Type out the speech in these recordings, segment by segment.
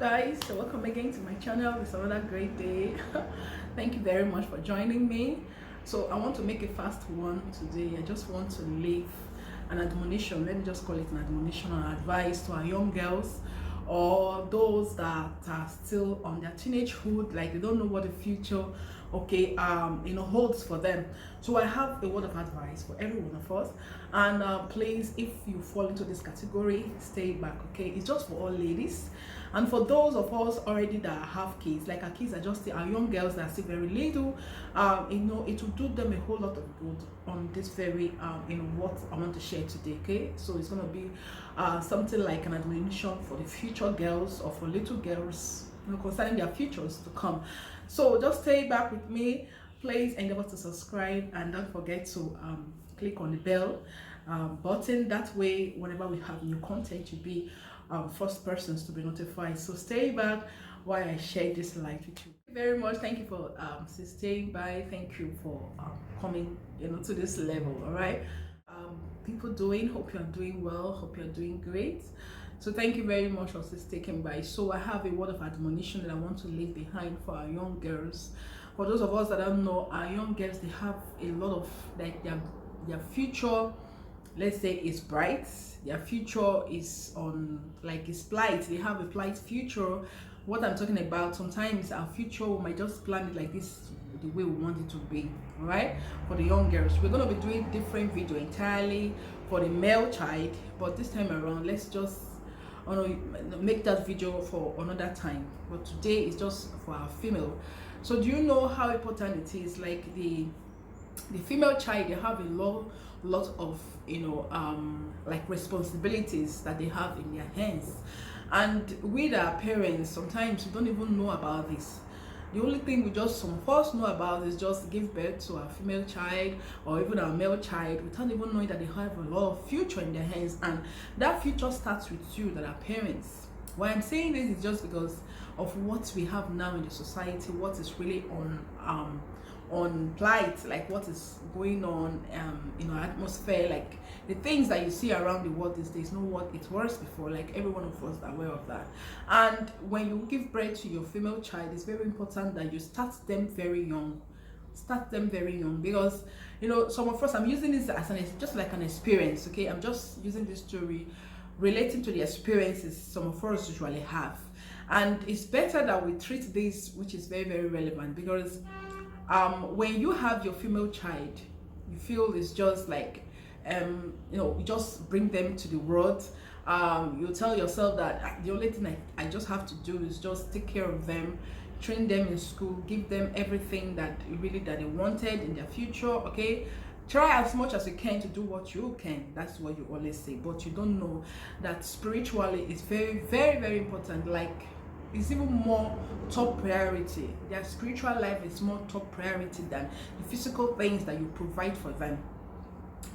guys, so welcome again to my channel. It's another great day. Thank you very much for joining me. So I want to make a fast one today. I just want to leave an admonition, let me just call it an admonition or advice to our young girls or those that are still on their teenagehood, like they don't know what the future holds for them. So I have a word of advice for every one of us, and please, if you fall into this category, stay back. Okay, it's just for all ladies, and for those of us already that have kids, like our kids are just our young girls that are still very little, it will do them a whole lot of good on this very what I want to share today. Okay, so it's going to be something like an admonition for the future girls or for little girls, concerning their futures to come. So just stay back with me. Please endeavor to subscribe and don't forget to click on the bell button. That way, whenever we have new content, you'll be first persons to be notified. So stay back while I share this live with you. Thank you very much. Thank you for staying by. Thank you for coming to this level. All right, people doing, hope you're doing well, hope you're doing great. So thank you very much for sticking by. So I have a word of admonition that I want to leave behind for our young girls. For those of us that don't know, our young girls, they have a lot of, like, their future, let's say, is bright. Their future is on, like, it's bright. They have a bright future. What I'm talking about, sometimes our future, we might just plan it like this, the way we want it to be. All right, for the young girls, we're going to be doing different video entirely for the male child, but this time around, let's just make that video for another time. But today is just for our female. So do you know how important it is? Like the female child, they have a lot of like responsibilities that they have in their hands, and with our parents, sometimes we don't even know about this. The only thing we just, some of us, know about is just give birth to our female child or even our male child without even knowing that they have a lot of future in their hands, and that future starts with you, that are parents. Why I'm saying this is just because of what we have now in the society, what is really on plight, like what is going on in our atmosphere, like the things that you see around the world these days. Know what it was before, like every one of us are aware of that. And when you give birth to your female child, it's very important that you start them very young. Because some of us, I'm using this as just like an experience. Okay, I'm just using this story relating to the experiences some of us usually have, and it's better that we treat this, which is very, very relevant, because when you have your female child, you feel it's just like you just bring them to the world. You tell yourself that the only thing I just have to do is just take care of them, train them in school, give them everything that they wanted in their future. Okay, try as much as you can to do what you can. That's what you always say, but you don't know that spiritually it's very, very, very important. Like, it's even more top priority. Their spiritual life is more top priority than the physical things that you provide for them.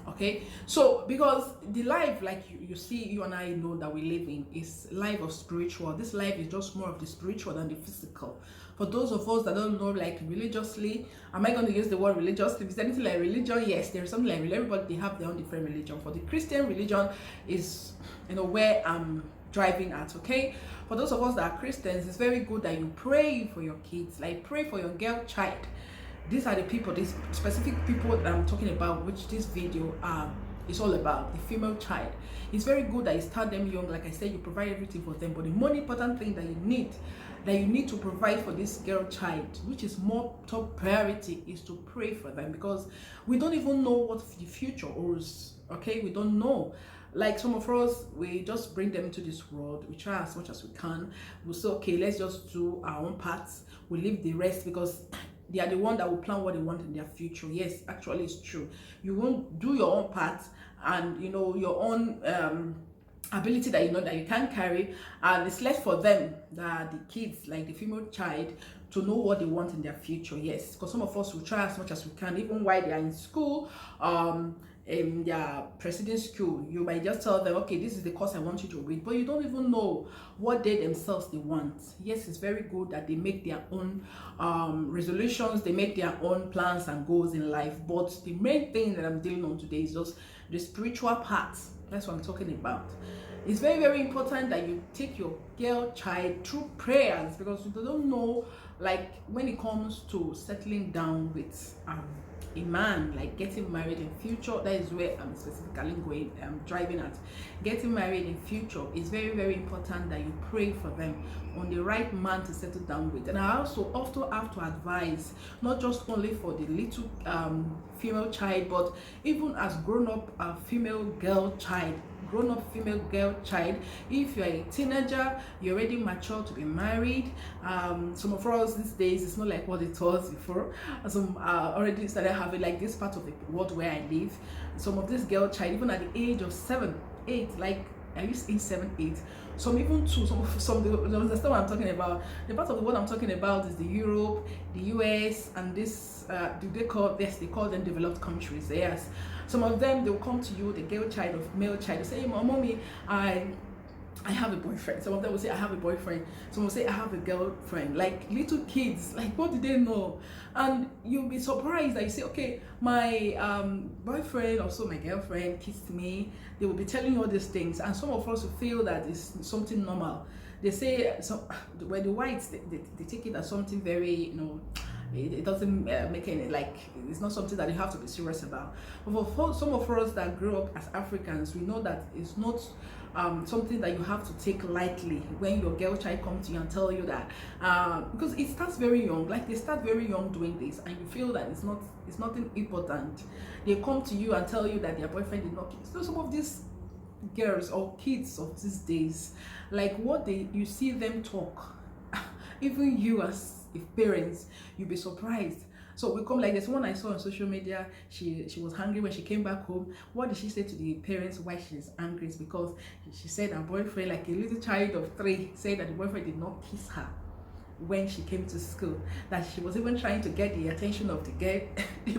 Okay, so because the life, like you see, you and I know that we live in, is life of spiritual. This life is just more of the spiritual than the physical. For those of us that don't know, like religiously, am I going to use the word religiously? Is there anything like religion? Yes, there's something like religion. Everybody, they have their own different religion. For the Christian religion is where I'm driving at. Okay, for those of us that are Christians, it's very good that you pray for your kids, like pray for your girl child. These are the people, these specific people that I'm talking about, which this video is all about, the female child. It's very good that you start them young. Like I said, you provide everything for them, but the more important thing that you need to provide for this girl child, which is more top priority, is to pray for them, because we don't even know what the future holds. Okay, we don't know. Like some of us, we just bring them into this world. We try as much as we can. We say, okay, let's just do our own parts. We leave the rest, because they are the one that will plan what they want in their future. Yes, actually, it's true. You won't do your own part, and your own ability that that you can carry, and it's left for them, that the kids, like the female child, to know what they want in their future. Yes, because some of us will try as much as we can, even while they are in school, in their preceding school. You might just tell them, okay, this is the course I want you to read, but you don't even know what they themselves they want. Yes, it's very good that they make their own resolutions, they make their own plans and goals in life, but the main thing that I'm dealing on today is just the spiritual part. That's what I'm talking about. It's very, very important that you take your girl child through prayers, because you don't know, like when it comes to settling down with a man, like getting married in future. That is where I'm specifically going, driving at. Getting married in future is very, very important that you pray for them on the right man to settle down with. And I also have to advise, not just only for the little female child, but even as grown-up female girl child, grown-up female girl child. If you're a teenager, you're already mature to be married. Some of us these days, it's not like what it was before. Some already started having, like, this part of the world where I live, some of this girl child, even at the age of 7, 8, like I used in 7, 8, some even 2, some they understand what I'm talking about. The part of the world I'm talking about is the Europe, the US, and this they call them developed countries. Yes, some of them, they'll come to you, the girl child of male child, they say, hey, mommy, I have a boyfriend. Some of them will say, I have a boyfriend. Some will say, I have a girlfriend. Like little kids, like what do they know? And you'll be surprised that you say, okay, my boyfriend, also my girlfriend kissed me. They will be telling you all these things. And some of us will feel that it's something normal. They say, when the whites, they take it as something very, it doesn't make any, like, it's not something that you have to be serious about. But for some of us that grew up as Africans, we know that it's not something that you have to take lightly when your girl child comes to you and tell you that, because it starts very young. Like, they start very young doing this, and you feel that it's nothing important. They come to you and tell you that their boyfriend did not kiss. So some of these girls or kids of these days, like what you see them talk, even you as parents, you'll be surprised. So we come, like this one I saw on social media, she was hungry when she came back home. What did she say to the parents why she's angry? Is because she said her boyfriend, like a little child of 3, said that the boyfriend did not kiss her when she came to school, that she was even trying to get the attention of the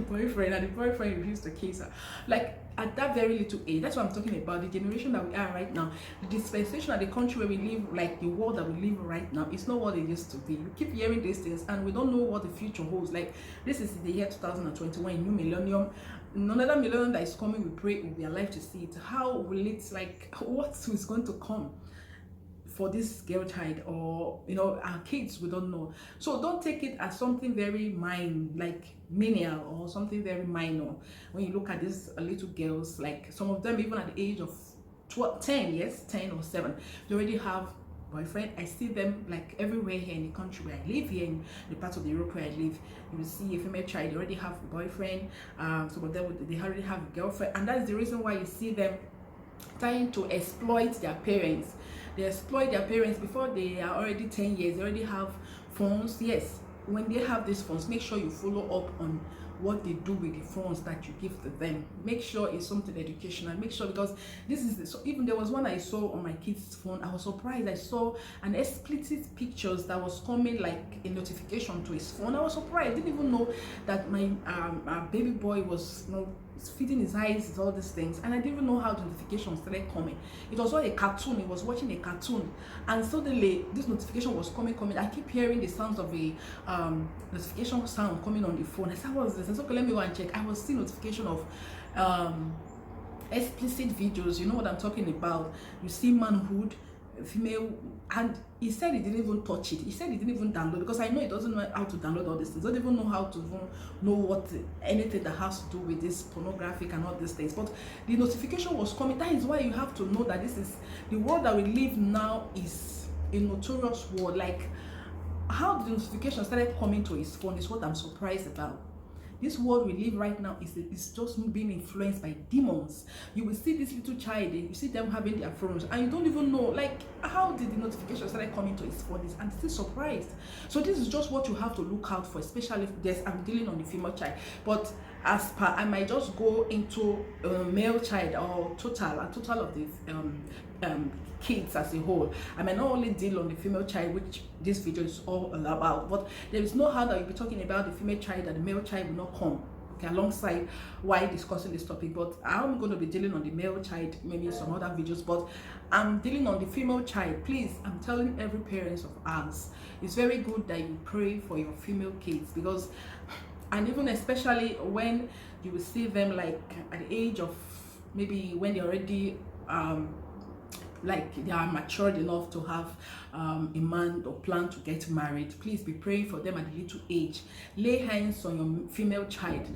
boyfriend, and the boyfriend refused to kiss her. Like, at that very little age. That's what I'm talking about. The generation that we are right now, the dispensation of the country where we live, like the world that we live right now, it's not what it used to be. We keep hearing these things and we don't know what the future holds. Like, this is the year 2021, new millennium. Another millennium that is coming, we pray we'll be alive to see it. How will it, like, what is going to come for this girl child, or our kids? We don't know. So don't take it as something very menial or something very minor when you look at these little girls. Like, some of them, even at the age of 10 or 7, they already have boyfriend. I see them like everywhere here in the country where I live, here in the part of the Europe where I live. You will see a female child, they already have a boyfriend. Some of them, they already have a girlfriend, and that is the reason why you see them trying to exploit their parents. They exploit their parents before they are already 10 years. They already have phones. Yes, when they have these phones, make sure you follow up on what they do with the phones that you give to them. Make sure it's something educational. Make sure, because this is so even there was one I saw on my kid's phone. I was surprised. I saw an explicit pictures that was coming like a notification to his phone. I was surprised. I didn't even know that my baby boy was feeding his eyes, all these things, and I didn't even know how the notifications started coming. It was all a cartoon. He was watching a cartoon, and suddenly this notification was coming. I keep hearing the sounds of a notification sound coming on the phone. I said, what was this? I said, okay, let me go and check. I was seeing notification of explicit videos. You know what I'm talking about? You see manhood, female, and he said he didn't even touch it. He said he didn't even download, because I know he doesn't know how to download all these things. Doesn't even know how to know what anything that has to do with this pornographic and all these things. But the notification was coming. That is why you have to know that this is the world that we live now is a notorious world. Like, how the notification started coming to his phone is what I'm surprised about. This world we live right now is just being influenced by demons. You will see this little child, you see them having their phones, and you don't even know, like, how did the notification start coming to his phone? I'm still surprised. So this is just what you have to look out for, especially if I'm dealing on the female child. But as per, I might just go into male child or total of the kids as a whole. I may not only deal on the female child, which this video is all about, but there is no how that you'll be talking about the female child and the male child will not come alongside while discussing this topic. But I'm going to be dealing on the male child, maybe in some other videos, but I'm dealing on the female child. Please, I'm telling every parent of ours, it's very good that you pray for your female kids, because, and even especially when you will see them like at the age of maybe when they're already like they are matured enough to have a man or plan to get married, please be praying for them at a little age. Lay hands on your female child,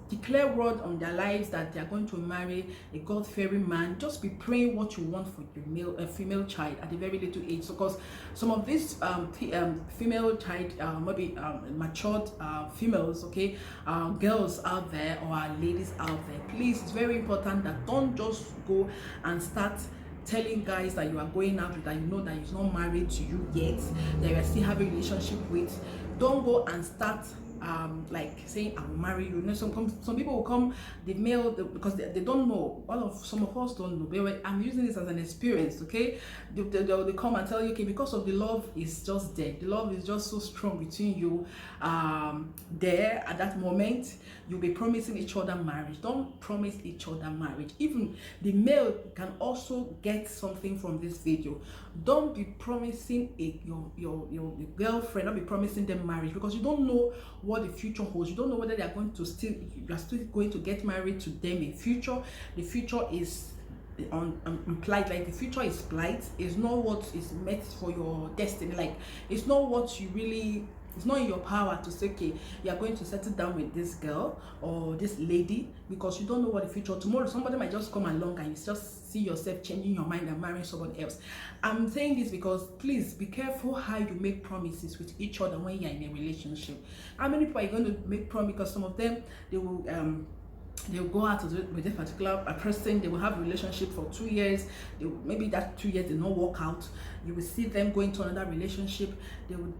declare word on their lives that they are going to marry a God-fearing man. Just be praying what you want for your female child at a very little age. So, because some of these female child, maybe matured females, okay, girls out there or ladies out there, please, it's very important that don't just go and start telling guys that you are going out with, that you know that he's not married to you yet, that you are still having a relationship with. Don't go and start like saying I will marry you. You know, some people will come, the male, because they don't know. Some of us don't know. I'm using this as an experience, okay? They come and tell you, okay, because of the love is just there. The love is just so strong between you. There at that moment, you'll be promising each other marriage. Don't promise each other marriage. Even the male can also get something from this video. Don't be promising your girlfriend, don't be promising them marriage, because you don't know what the future holds. You don't know whether they are going to you are still going to get married to them in future. The future is implied, like the future is blight. It's not what is meant for your destiny. Like it's not what you really, it's not in your power to say, okay, you are going to settle down with this girl or this lady, because you don't know what the future. Tomorrow somebody might just come along and you just see yourself changing your mind and marrying someone else. I'm saying this because please be careful how you make promises with each other when you're in a relationship. How many people are you going to make promise? Because some of them, they'll go out with a particular person, they will have a relationship for 2 years, maybe that 2 years did not work out. You will see them going to another relationship.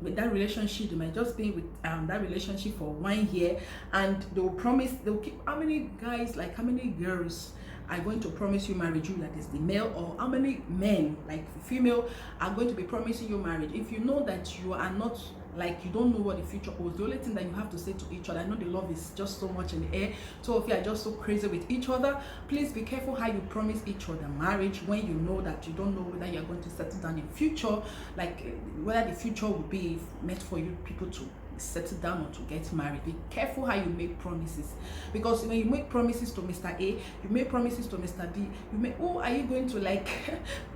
With that relationship, they might just be with that relationship for 1 year, and they will promise, they will keep. How many guys, like how many girls are going to promise you marriage, you, that is the male, or how many men, like the female, are going to be promising you marriage? If you know that you are not, like, you don't know what the future holds, the only thing that you have to say to each other, I know the love is just so much in the air, so if you are just so crazy with each other, please be careful how you promise each other marriage when you know that you don't know whether you're going to settle down in future, like whether the future will be meant for you people to settle down or to get married. Be careful how you make promises, because when you make promises to Mr. A, you make promises to Mr. B, you make, oh, are you going to, like,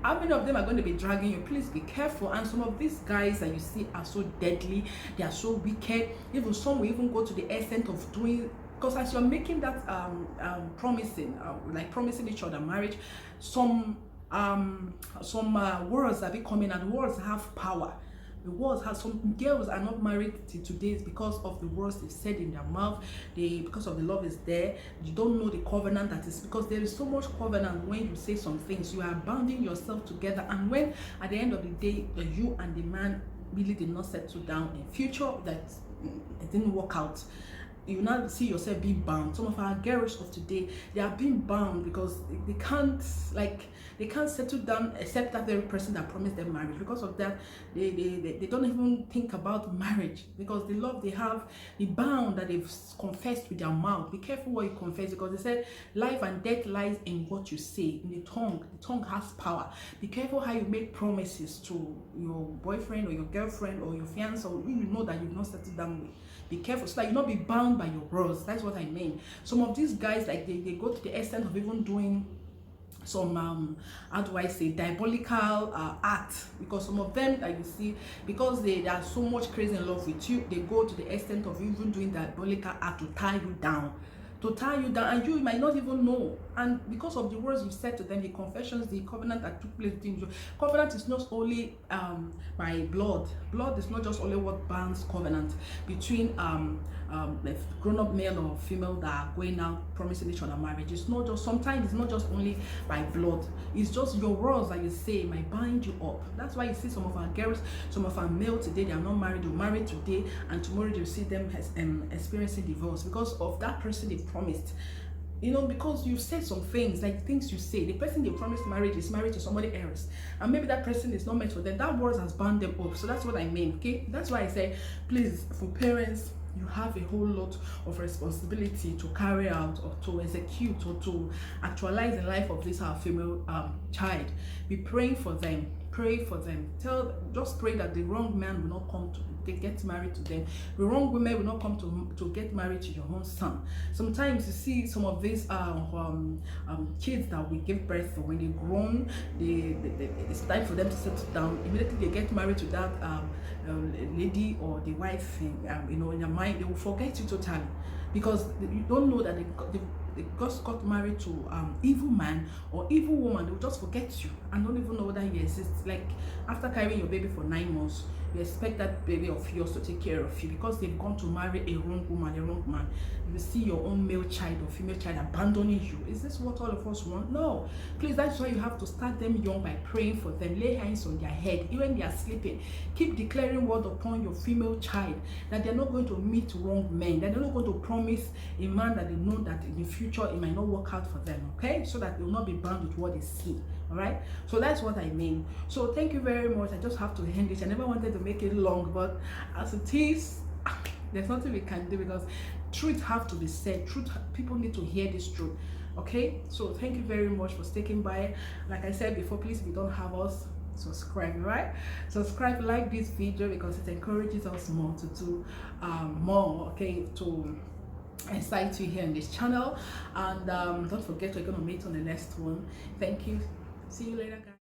how many of them are going to be dragging you? Please be careful. And some of these guys that you see are so deadly, they are so wicked. Even some will even go to the extent of doing, because as you're making that promising, like promising each other marriage, some words are becoming, and words have power. The words have, some girls are not married till today because of the words they've said in their mouth. Because of the love is there. You don't know the covenant that is, because there is so much covenant when you say some things. You are bounding yourself together, and when at the end of the day you and the man really did not settle down in future, that it didn't work out, you now see yourself being bound. Some of our girls of today, they are being bound because they can't settle down except that very person that promised them marriage. Because of that, they don't even think about marriage, because the love they have, the bound that they've confessed with their mouth. Be careful what you confess, because they said life and death lies in what you say, in the tongue. The tongue has power. Be careful how you make promises to your boyfriend or your girlfriend or your fiance, or who you know that you've not settled down with. Be careful so that you not be bound by your words. That's what I mean. Some of these guys, like, they go to the extent of even doing some how do I say, diabolical act, because some of them that you see, because they are so much crazy in love with you, they go to the extent of even doing diabolical act to tie you down, and you might not even know. And because of the words you said to them, the confessions, the covenant that took place between you. Covenant is not only by blood. Blood is not just only what binds covenant between grown-up male or female that are going out promising each other marriage. It's not just, sometimes it's not just only by blood. It's just your words that you say might bind you up. That's why you see some of our girls, some of our male today, they are not married, they're married today, and tomorrow you see them experiencing divorce because of that person they promised. You know, because you said some things, like things you say, the person they promised marriage is married to somebody else, and maybe that person is not meant for them. That word has bound them up. So that's what I mean. Okay, that's why I say, please, for parents, you have a whole lot of responsibility to carry out, or to execute, or to actualize the life of this our female child. Be praying for them. pray for them. Just pray that the wrong man will not come to get married to them. The wrong women will not come to get married to your own son. Sometimes you see some of these kids that we give birth to, when they're grown, it's time for them to settle down. Immediately they get married to that lady or the wife, in their mind, they will forget you totally, because you don't know that they just got married to evil man or evil woman. They will just forget you and don't even know that you exist. Like after carrying your baby for 9 months, you expect that baby of yours to take care of you because they've gone to marry a wrong woman, a wrong man. You see your own male child or female child abandoning you. Is this what all of us want? No. Please, that's why you have to start them young by praying for them. Lay hands on their head even they are sleeping. Keep declaring word upon your female child that they're not going to meet wrong men, that they're not going to promise a man that they know that in the future it might not work out for them, okay? So that they will not be bound with what they see. All right, so that's what I mean. So thank you very much. I just have to end it. I never wanted to make it long, but as it is, there's nothing we can do, because truth have to be said. People need to hear this truth. Okay, so thank you very much for sticking by. Like I said before, please, if you don't have us, subscribe. Right, subscribe, like this video, because it encourages us more to do more, okay, to excite you here on this channel. And don't forget, we're gonna meet on the next one. Thank you. See you later, guys.